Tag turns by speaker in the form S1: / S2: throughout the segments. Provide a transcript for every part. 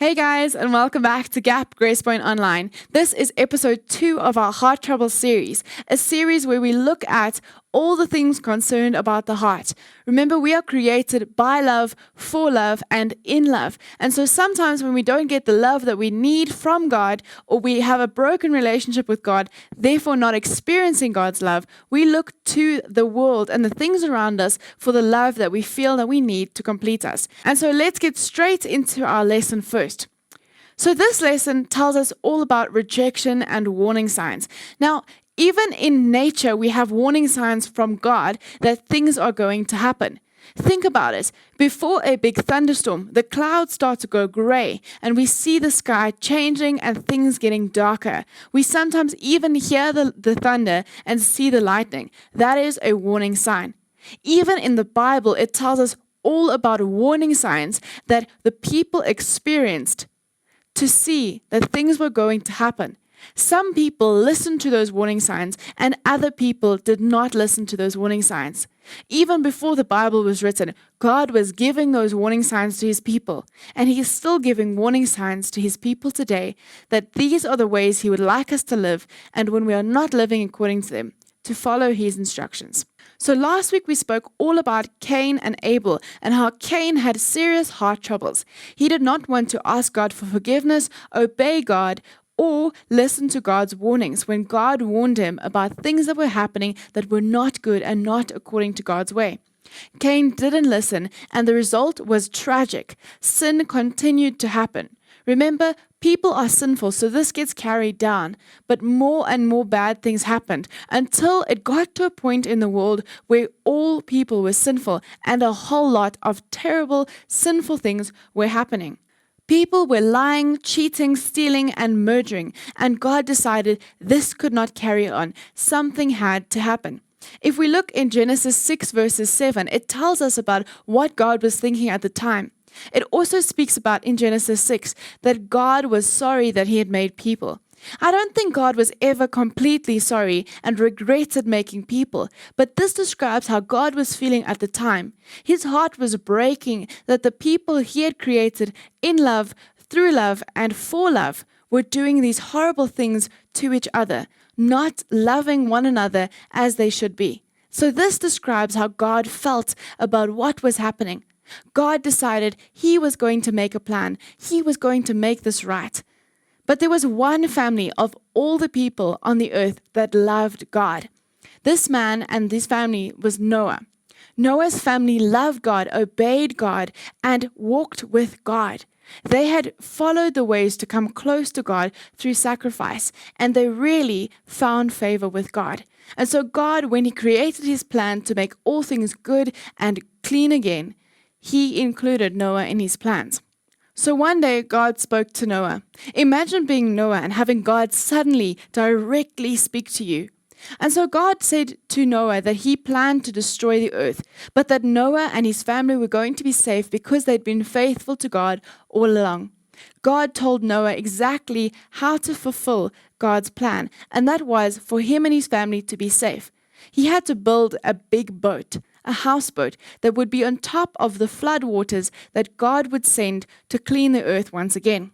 S1: Hey guys, and welcome back to Gap Grace Point Online. This is episode 2 of our Heart Trouble series, a series where we look at all the things concerned about the heart. Remember, we are created by love, for love, and in love. And so sometimes when we don't get the love that we need from God, or we have a broken relationship with God, therefore not experiencing God's love, we look to the world and the things around us for the love that we feel that we need to complete us. And so let's get straight into our lesson first. So this lesson tells us all about rejection and warning signs. Now, even in nature, we have warning signs from God that things are going to happen. Think about it. Before a big thunderstorm, the clouds start to go gray and we see the sky changing and things getting darker. We sometimes even hear the thunder and see the lightning. That is a warning sign. Even in the Bible, it tells us all about warning signs that the people experienced to see that things were going to happen. Some people listened to those warning signs and other people did not listen to those warning signs. Even before the Bible was written, God was giving those warning signs to his people, and he is still giving warning signs to his people today that these are the ways he would like us to live, and when we are not living according to them, to follow his instructions. So last week we spoke all about Cain and Abel and how Cain had serious heart troubles. He did not want to ask God for forgiveness, obey God, or listen to God's warnings when God warned him about things that were happening that were not good and not according to God's way. Cain didn't listen, and the result was tragic. Sin continued to happen. Remember, people are sinful, so this gets carried down. But more and more bad things happened until it got to a point in the world where all people were sinful and a whole lot of terrible, sinful things were happening. People were lying, cheating, stealing, and murdering, and God decided this could not carry on. Something had to happen. If we look in Genesis 6 verses 7, it tells us about what God was thinking at the time. It also speaks about in Genesis 6 that God was sorry that he had made people. I don't think God was ever completely sorry and regretted making people, but this describes how God was feeling at the time. His heart was breaking that the people he had created in love, through love, and for love were doing these horrible things to each other, not loving one another as they should be. So this describes how God felt about what was happening. God decided he was going to make a plan. He was going to make this right. But there was one family of all the people on the earth that loved God. This man and this family was Noah. Noah's family loved God, obeyed God, and walked with God. They had followed the ways to come close to God through sacrifice, and they really found favor with God. And so God, when he created his plan to make all things good and clean again, he included Noah in his plans. So one day, God spoke to Noah. Imagine being Noah and having God suddenly directly speak to you. And so God said to Noah that he planned to destroy the earth, but that Noah and his family were going to be safe because they'd been faithful to God all along. God told Noah exactly how to fulfill God's plan, and that was for him and his family to be safe. He had to build a big boat, a houseboat that would be on top of the flood waters that God would send to clean the earth once again.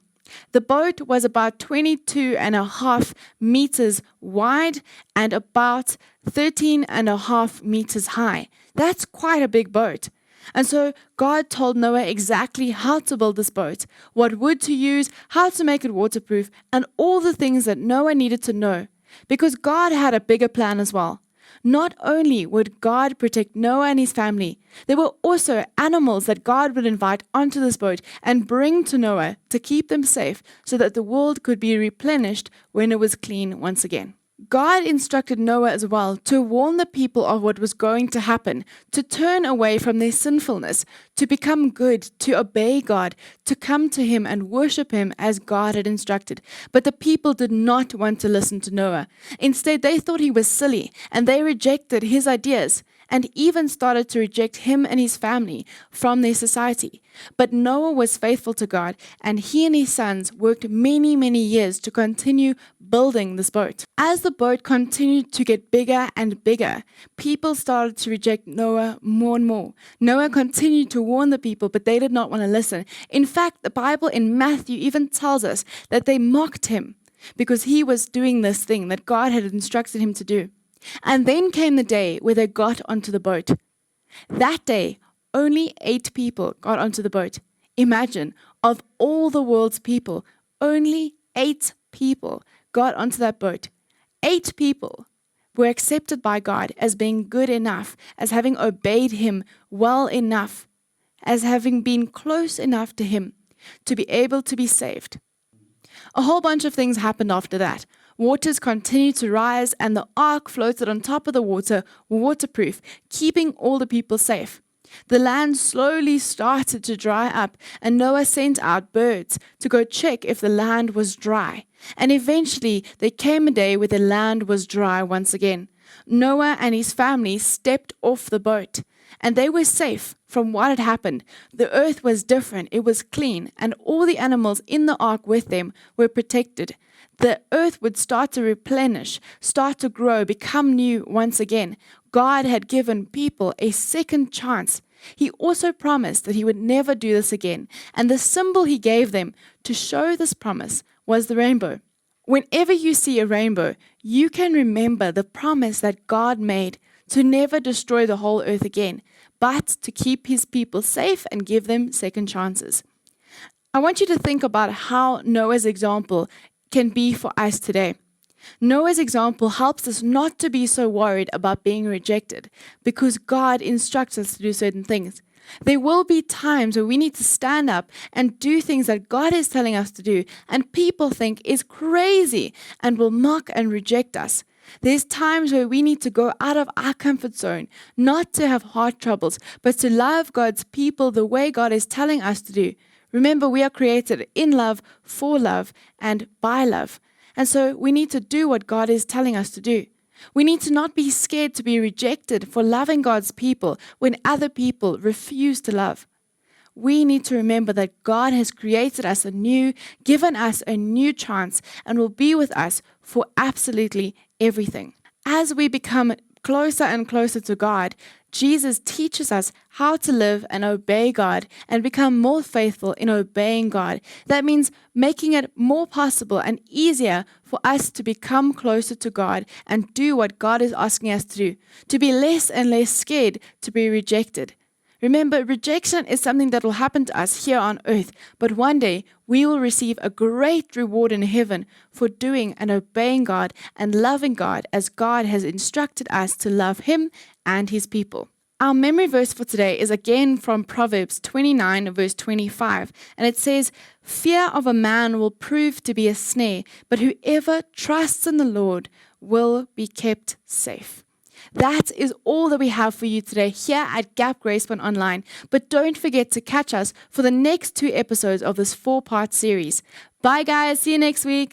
S1: The boat was about 22.5 meters wide and about 13.5 meters high. That's quite a big boat. And so God told Noah exactly how to build this boat, what wood to use, how to make it waterproof, and all the things that Noah needed to know, because God had a bigger plan as well. Not only would God protect Noah and his family, there were also animals that God would invite onto this boat and bring to Noah to keep them safe so that the world could be replenished when it was clean once again. God instructed Noah as well to warn the people of what was going to happen, to turn away from their sinfulness, to become good, to obey God, to come to him and worship him as God had instructed. But the people did not want to listen to Noah. Instead, they thought he was silly and they rejected his ideas. and even started to reject him and his family from their society. But Noah was faithful to God, and he and his sons worked many, many years to continue building this boat. As the boat continued to get bigger and bigger, people started to reject Noah more and more. Noah continued to warn the people, but they did not want to listen. In fact, the Bible in Matthew even tells us that they mocked him because he was doing this thing that God had instructed him to do. And then came the day where they got onto the boat. That day, only 8 people got onto the boat. Imagine, of all the world's people, only 8 people got onto that boat. 8 people were accepted by God as being good enough, as having obeyed him well enough, as having been close enough to him to be able to be saved. A whole bunch of things happened after that. Waters continued to rise, and the ark floated on top of the water, waterproof, keeping all the people safe. The land slowly started to dry up, and Noah sent out birds to go check if the land was dry. And eventually, there came a day where the land was dry once again. Noah and his family stepped off the boat, and they were safe from what had happened. The earth was different, it was clean, and all the animals in the ark with them were protected. The earth would start to replenish, start to grow, become new once again. God had given people a second chance. He also promised that he would never do this again, and the symbol he gave them to show this promise was the rainbow. Whenever you see a rainbow, you can remember the promise that God made to never destroy the whole earth again, but to keep his people safe and give them second chances. I want you to think about how Noah's example can be for us today. Noah's example helps us not to be so worried about being rejected because God instructs us to do certain things. There will be times where we need to stand up and do things that God is telling us to do, and people think is crazy and will mock and reject us. There's times where we need to go out of our comfort zone, not to have heart troubles, but to love God's people the way God is telling us to do. Remember, we are created in love, for love, and by love. And so we need to do what God is telling us to do. We need to not be scared to be rejected for loving God's people when other people refuse to love. We need to remember that God has created us anew, given us a new chance, and will be with us for absolutely everything. As we become closer and closer to God, Jesus teaches us how to live and obey God and become more faithful in obeying God. That means making it more possible and easier for us to become closer to God and do what God is asking us to do, to be less and less scared to be rejected. Remember, rejection is something that will happen to us here on earth, but one day we will receive a great reward in heaven for doing and obeying God and loving God as God has instructed us to love him and his people. Our memory verse for today is again from Proverbs 29, verse 25, and it says, "Fear of a man will prove to be a snare, but whoever trusts in the Lord will be kept safe." That is all that we have for you today here at Gap Grace Point Online. But don't forget to catch us for the next 2 episodes of this 4-part series. Bye guys, see you next week.